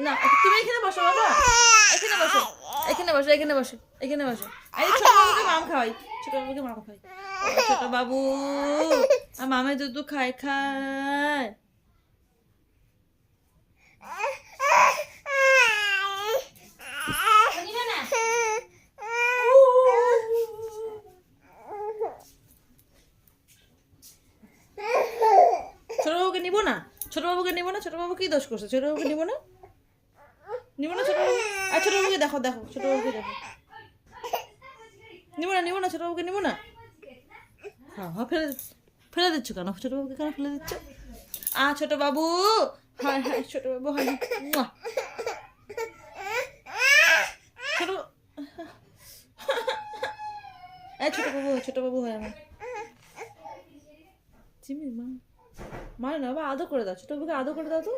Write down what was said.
না তুমি এখানে বসো বাবা, এখানে বসো, এখানে বসো, এখানে বসো, এখানে বসো। এই ছোট বাবুকে মাম খাওয়াই, ছোট বাবুকে মাম খাওয়াই। ছোট বাবু আর মামে দুধ খায় খায়। ছোট বাবুকে নিবো না, ছোট বাবুকে নিবো না, ছোট বাবু কি দোষ করছে? ছোট বাবুকে নিবো না, নিবো না ছোট বাবু। আর ছোট বাবুকে দেখো, দেখো ছোট বাবুকে দেখো। নিবো না, নিবো না, ছোট বাবুকে নিবো না। হ্যাঁ হ্যাঁ, ফেলে ফেলে দিচ্ছ কেন? ছোট বাবুকে কেন ফেলে দিচ্ছ? ছোট বাবু, হ্যাঁ হ্যাঁ ছোট বাবু, হ্যাঁ ছোট ছোট বাবু হয় আমার চিমি মা, মার না বাবা, আদর করে দাও, ছোট বাবুকে আদর করে দাও তো।